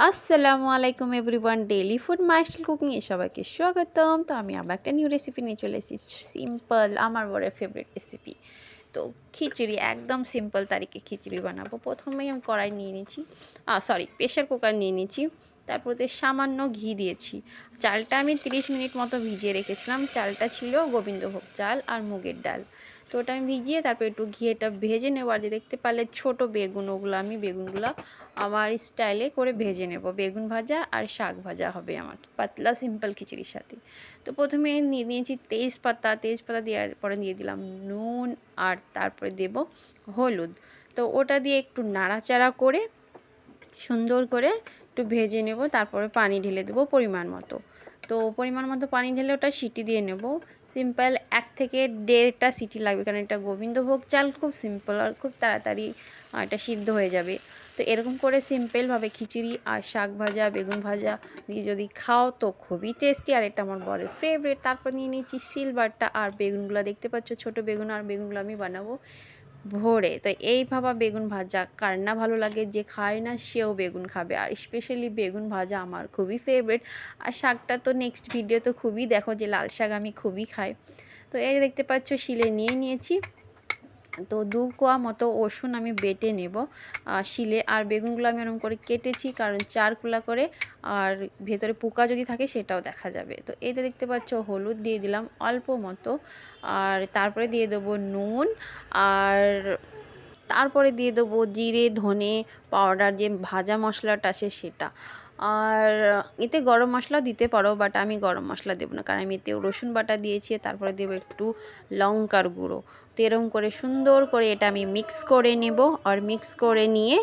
আসসালামু আলাইকুম everyone, daily food মাইস্টাইল cooking এ সবাইকে স্বাগতম। তো আমি আবার একটা নিউ রেসিপি নিয়ে চলে এসেছি। সিম্পল, আমার বড় ফেভারিট রেসিপি। তো খিচুড়ি, একদম সিম্পল তারিখে খিচুড়ি বানাবো। প্রথমেই আমি কড়াই নিয়ে নিয়েছি, প্রেশার কুকার নিয়ে নিয়েছি। তারপর সামান্য ঘি দিয়েছি। চালটা আমি 30 মিনিট মতো ভিজিয়ে রেখেছিলাম। চালটা ছিল গোবিন্দভোগ চাল আর মুগের ডাল। তো ওটা আমি ভিজিয়ে তারপর একটু ঘিটা ভেজে নেবো। আর যে দেখতে পারলে ছোট বেগুন, ওগুলো আমি বেগুনগুলো আমার স্টাইলে করে ভেজে নেব। বেগুন ভাজা আর শাক ভাজা হবে আমার পাতলা সিম্পল খিচুড়ির সাথে। তো প্রথমে নিয়ে নিয়েছি তেজপাতা। তেজপাতা দেওয়ার পরে দিয়ে দিলাম নুন, আর তারপরে দেব হলুদ। তো ওটা দিয়ে একটু নাড়াচাড়া করে সুন্দর করে একটু ভেজে নেব। তারপরে পানি ঢেলে দেবো পরিমাণ মতো। তো পরিমাণ মতো পানি ঢেলে ওটা সিটি দিয়ে নেব। সিম্পল 1 থেকে 1.5টা সিটি লাগবে, কারণ এটা গোবিন্দভোগ চাল, খুব সিম্পল আর খুব তাড়াতাড়ি এটা সিদ্ধ হয়ে যাবে। তো এরকম করে সিম্পলভাবে খিচুড়ি আর শাক ভাজা, বেগুন ভাজা দিয়ে যদি খাও তো খুবই টেস্টি। আর এটা আমার বরের ফেভারিট। তারপর নিয়ে নিয়েছি সিলভারটা আর বেগুনগুলো, দেখতে পাচ্ছ ছোট বেগুন। আর বেগুনগুলো আমি বানাবো ভোরে। তো এই ভাবা বেগুন ভাজা কার না ভালো লাগে, যে খায় না সেও বেগুন খাবে। আর স্পেশালি বেগুন ভাজা আমার খুবই ফেভারিট। আর শাকটা তো নেক্সট ভিডিও তো খুবই দেখো, যে লাল শাক আমি খুবই খাই। তো এই দেখতে পাচ্ছ শিলে নিয়ে নিয়েছি। তো 2 কোয়া মতো রসুন আমি বেটে নেব শিলে। আর বেগুনগুলো আমি এরকম করে কেটেছি, কারণ 4 কুলা করে, আর ভেতরে পোকা যদি থাকে সেটাও দেখা যাবে। তো এইটা দেখতে পাচ্ছ হলুদ দিয়ে দিলাম অল্প মতো। আর তারপরে দিয়ে দেবো নুন। আর তারপরে দিয়ে দেবো জিরে ধনে পাউডার, যে ভাজা মশলাটা আছে সেটা। আর এতে গরম মশলাও দিতে পারো, বাট আমি গরম মশলা দেবো না, কারণ আমি এতে রসুন বাটা দিয়েছি। তারপরে দেবো একটু লঙ্কার গুঁড়ো। তো এরকম করে সুন্দর করে এটা আমি মিক্স করে নেব। আর মিক্স করে নিয়ে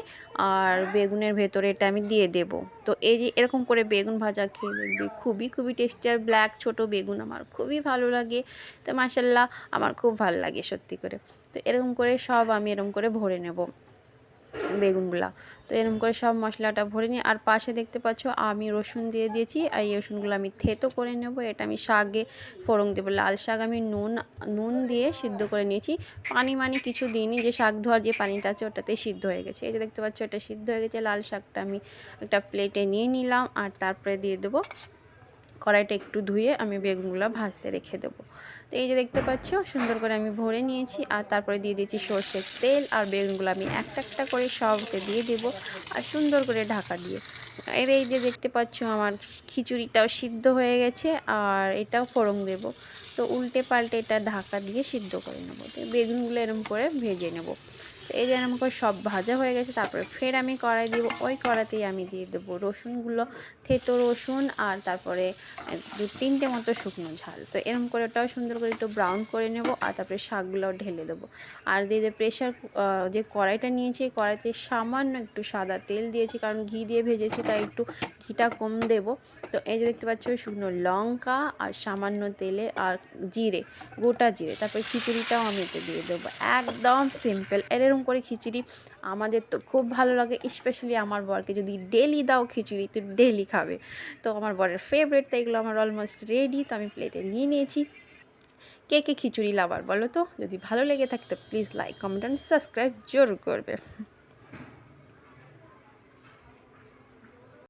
আর বেগুনের ভেতরে এটা আমি দিয়ে দেব। তো এই যে এরকম করে বেগুন ভাজা খেয়ে দেখবে খুবই খুবই টেস্টি। আর ব্ল্যাক ছোট বেগুন আমার খুবই ভালো লাগে। তো মাশাল্লাহ আমার খুব ভালো লাগে সত্যি করে। তো এরকম করে সব আমি এরকম করে ভরে নেব বেগুনগুলা। তো এরকম করে সব মশলাটা ভরে নিই। আর পাশে দেখতে পাচ্ছ আমি রসুন দিয়ে দিয়েছি। আর এই রসুনগুলো আমি থেতো করে নেব। এটা আমি শাকে ফোড়ন দেবো। লাল শাক আমি নুন দিয়ে সিদ্ধ করে নিয়েছি। পানি কিছু দিইনি, যে শাক ধোয়ার যে পানিটা আছে ওটাতেই সিদ্ধ হয়ে গেছে। এই যে দেখতে পাচ্ছ এটা সিদ্ধ হয়ে গেছে। লাল শাকটা আমি একটা প্লেটে নিয়ে নিলাম। আর তারপরে দিয়ে দেবো কড়াইটা একটু ধুয়ে আমি বেগুনগুলো ভাজতে রেখে দেবো। তো এই যে দেখতে পাচ্ছ সুন্দর করে আমি ভরে নিয়েছি। আর তারপরে দিয়ে দিয়েছি সর্ষের তেল। আর বেগুনগুলো আমি একটা একটা করে সবকে দিয়ে দেবো, আর সুন্দর করে ঢাকা দিয়ে। এর এই যে দেখতে পাচ্ছ আমার খিচুড়িটাও সিদ্ধ হয়ে গেছে, আর এটাও ফোড়ন দেবো। তো উল্টে পাল্টে এটা ঢাকা দিয়ে সিদ্ধ করে নেবো। তো বেগুনগুলো এরকম করে ভেজে নেবো। এই যে এরকম করে সব ভাজা হয়ে গেছে। তারপরে ফের আমি কড়াই দিব। ওই কড়াতেই আমি দিয়ে দেবো রসুনগুলো, থেতো রসুন। আর তারপরে 2-3টে মতো শুকনো ঝাল। তো এরকম করে ওটাও সুন্দর করে একটু ব্রাউন করে নেব। আর তারপরে শাকগুলোও ঢেলে দেবো। আর দিয়ে প্রেশার যে কড়াইটা নিয়েছি, কড়াইতে সামান্য একটু সাদা তেল দিয়েছি, কারণ ঘি দিয়ে ভেজেছি তাই একটু ঘিটা কম দেব। তো এই যে দেখতে পাচ্ছ শুকনো লঙ্কা আর সামান্য তেলে আর জিরে, গোটা জিরে। তারপরে খিচুড়িটাও আমি এতে দিয়ে দেবো। একদম সিম্পল। এরকম করে খিচুড়ি আমাদের তো খুব ভালো লাগে। স্পেশালি আমার বরকে যদি ডেলি দাও খিচুড়ি, তো ডেলি খাবে। তো আমার বরের ফেভারিট। তো এগুলো আমার অলমোস্ট রেডি। তো আমি প্লেটে নিয়ে নিয়েছি। কে কে খিচুড়ি লাভার বলো তো? যদি ভালো লেগে থাকে তো please like comment and subscribe জরুর করবে।